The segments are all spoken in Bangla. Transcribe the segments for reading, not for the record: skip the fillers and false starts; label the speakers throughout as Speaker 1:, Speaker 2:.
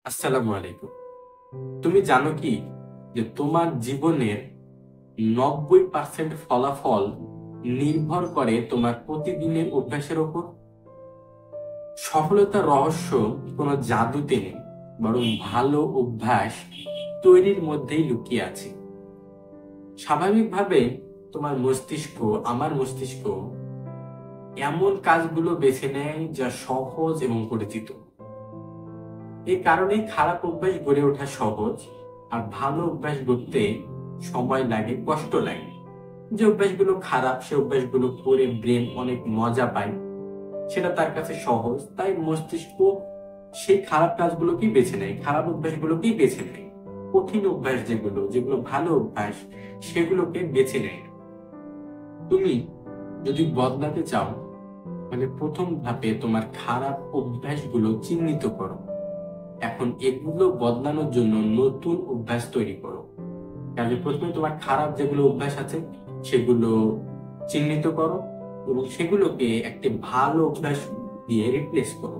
Speaker 1: আসসালামু আলাইকুম। তুমি জানো কি যে তোমার জীবনের 90% ফলাফল নির্ভর করে তোমার প্রতিদিনের অভ্যাসের উপর। সফলতার রহস্য কোনো জাদুতে নেই, বরং ভালো অভ্যাস তৈরির মধ্যেই লুকিয়ে আছে। স্বাভাবিকভাবে তোমার মস্তিষ্ক, আমার মস্তিষ্ক এমন কাজগুলো বেছে নেয় যা সহজ এবং পরিচিত। এই কারণেই খারাপ অভ্যাস গড়ে ওঠা সহজ, আর ভালো অভ্যাস গড়তে সময় লাগে, কষ্ট লাগে। যে অভ্যাসগুলো খারাপ সে অভ্যাসগুলো করে ব্রেন অনেক মজা পায়, সেটা তার কাছে সহজ, তাই মস্তিষ্ক সেই খারাপ কাজগুলোকেই বেছে নেয়, খারাপ অভ্যাসগুলোকেই বেছে নেয়। কঠিন অভ্যাস যেগুলো যেগুলো ভালো অভ্যাস সেগুলোকে বেছে নেয়। তুমি যদি বদলাতে চাও, তাহলে প্রথম ধাপে তোমার খারাপ অভ্যাসগুলো চিহ্নিত করো। এখন এগুলো বদলানোর জন্য নতুন অভ্যাস তৈরি করো। তাহলে প্রথমে তোমার খারাপ যেগুলো অভ্যাস আছে সেগুলো চিহ্নিত করো এবং সেগুলোকে একটি ভালো অভ্যাস দিয়ে রিপ্লেস করো।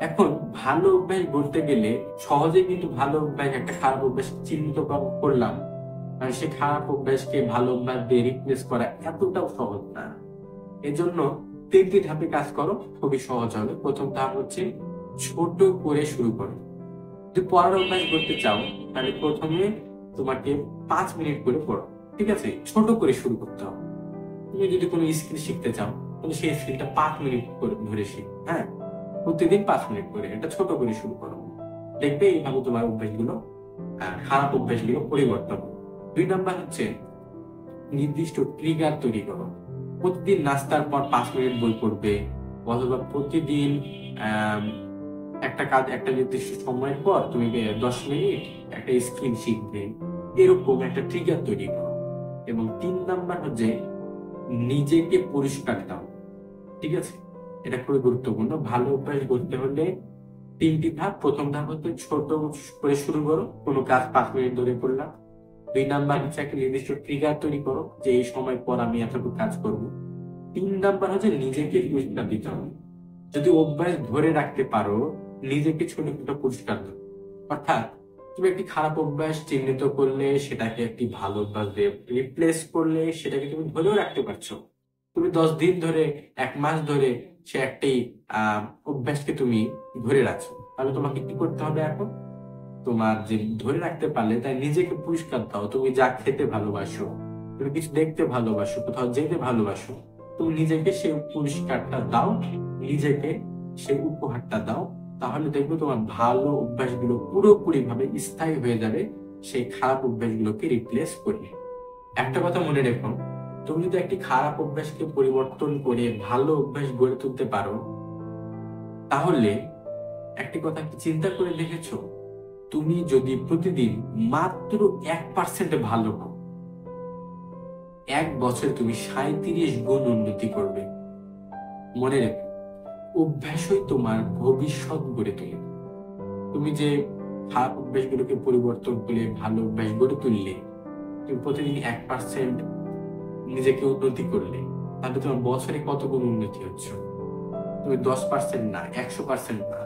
Speaker 1: এখন ভালো অভ্যাস গড়তে গেলে সহজে কিন্তু ভালো অভ্যাস একটা খারাপ অভ্যাস চিহ্নিত করলাম, আর সেই খারাপ অভ্যাসকে ভালো অভ্যাস দিয়ে রিপ্লেস করা এতটাও সহজ না। এজন্য 3টি ধাপে কাজ করো, খুবই সহজ হবে। প্রথম ধাপ হচ্ছে ছোট করে শুরু করো। যদি পড়ার অভ্যাস করতে চাও তাহলে প্রথমে তোমাকে 5 মিনিট করে পড়ো, ঠিক আছে? ছোট করে শুরু করতে হবে। তুমি যদি কোনো স্কিল শিখতে চাও তাহলে সেই স্কিলটা 5 মিনিট করে ধরে শিখ, হ্যাঁ, প্রতিদিন 5 মিনিট করে, এটা ছোট করে শুরু করো। দেখবে এইভাবে তোমার অভ্যাসগুলো, খারাপ অভ্যাসগুলো পরিবর্তন হবে। 2 নাম্বার হচ্ছে নির্দিষ্ট ট্রিগার তৈরি করো। প্রতিদিন নাস্তার পর 5 মিনিট বই পড়বে, অথবা প্রতিদিন একটা কাজ একটা নির্দিষ্ট সময়ের পর তুমি 10 মিনিট একটা স্কিল শিখবে, এরকম একটা ট্রিগার তৈরি করো। এবং 3 নাম্বার হচ্ছে নিজেকে পুরস্কার দাও, ঠিক আছে? এটা খুবই গুরুত্বপূর্ণ। ভালো অভ্যাস করতে হলে 3টি ধাপ। প্রথম ধাপ হচ্ছে ছোট করে শুরু করো, কোনো কাজ 5 মিনিট ধরে করলাম। 2 নাম্বার হচ্ছে একটা নির্দিষ্ট ট্রিগার তৈরি করো যে এই সময় পর আমি এতটুকু কাজ করব। 3 নাম্বার হচ্ছে নিজেকে পুরস্কার দিতে হবে। যদি অভ্যাস ধরে রাখতে পারো, নিজেকে ছোট ছোট পুরস্কার দাও। অর্থাৎ তুমি একটি খারাপ অভ্যাস চিহ্নিত করলে সেটাকে একটি ভালো অভ্যাস দিয়ে রিপ্লেস করলে সেটাকে তুমি ধরেও রাখতে পারছো। তুমি 10 দিন ধরে, 1 মাস ধরে সে একটি অভ্যাসকে তুমি ধরে রাখছো, তাহলে তোমাকে কি করতে হবে এখন? তোমার যে ধরে রাখতে পারলে তাই নিজেকে পুরস্কার দাও। তুমি যা খেতে ভালোবাসো, তুমি কিছু দেখতে ভালোবাসো, কোথাও যেতে ভালোবাসো, তুমি নিজেকে সেই পুরস্কারটা দাও, নিজেকে সেই উপহারটা দাও। তাহলে দেখবে তোমার ভালো অভ্যাসগুলো পুরোপুরি ভাবে স্থায়ী হয়ে যাবে সেই খারাপ অভ্যাসগুলোকে রিপ্লেস করে। একটা কথা মনে রেখো, তুমি যদি একটি খারাপ অভ্যাসকে পরিবর্তন করে ভালো অভ্যাস গড়ে তুলতে পারো, তাহলে একটি কথা কি চিন্তা করে দেখেছো? তুমি যদি প্রতিদিন মাত্র 1% ভালো হও, 1 বছরে তুমি 37 গুণ উন্নতি করবে। মনে রেখো, অভ্যাসই তোমার ভবিষ্যৎ গড়ে তোলে। তুমি যে খারাপ অভ্যাসগুলোকে পরিবর্তন করে ভালো অভ্যাস গড়ে তুললে, তুমি প্রতিদিন 1% নিজেকে উন্নতি করলে, তাহলে তোমার বছরে কত গুণ উন্নতি হচ্ছে? তুমি 10% না, 100% না,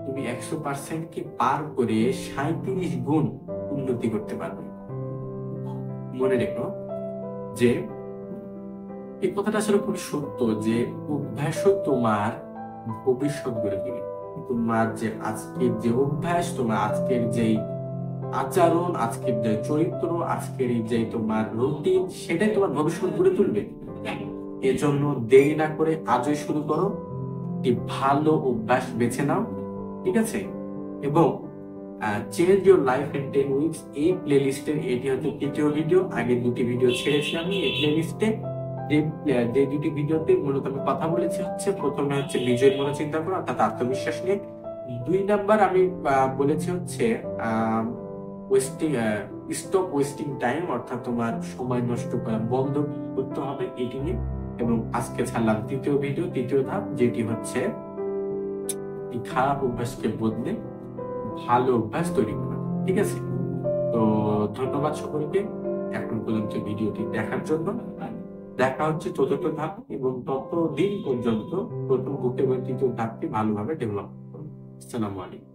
Speaker 1: তুমি 100% কে পার করে 37 গুণ উন্নতি করতে পারবে। মনে রেখো যে এই কথাটা আসলে খুব সত্য, যে অভ্যাসও তোমার ভবিষ্যৎ গড়ে তোলে। তোমার যে আজকের যে অভ্যাস, তোমার আজকের যেই আচরণ, আজকের যে চরিত্র, আজকের এই যে তোমার রুটিন, সেটাই তোমার ভবিষ্যৎ গড়ে তুলবে। এজন্য দেরি না করে আজই শুরু করো, একটি ভালো অভ্যাস বেছে নাও, ঠিক আছে? এবং change your life in 10 weeks, এই প্লেলিস্টের এটি হচ্ছে 3য় ভিডিও। আগে 2টি ভিডিও ছেড়েছি আমি এই প্লেলিস্টে। যে 2টি ভিডিওতে মূলত আমি কথা বলেছি হচ্ছে, প্রথমে হচ্ছে বিজয়ের মনে চিন্তা করো, অর্থাৎ আত্মবিশ্বাস নিয়ে। 2 নাম্বার আমি বলেছি হচ্ছে ওয়েস্টিং, স্টপ ওয়েস্টিং টাইম, অর্থাৎ তোমার সময় নষ্ট করা বন্ধ করতে হবে, এটি নিয়ে। এবং আজকে ছাড়লাম 3য় ভিডিও, 3য় ধাপ, যেটি হচ্ছে এই খারাপ অভ্যাসকে বদলে ভালো অভ্যাস তৈরি করা, ঠিক আছে? তো ধন্যবাদ সকলকে এখন পর্যন্ত ভিডিওটি দেখার জন্য। দেখা হচ্ছে 4র্থ ধাপ, এবং ততদিন পর্যন্ত প্রথম 2 এবং 3য় ধাপটি ভালোভাবে ডেভেলপ করুন। আসসালামু আলাইকুম।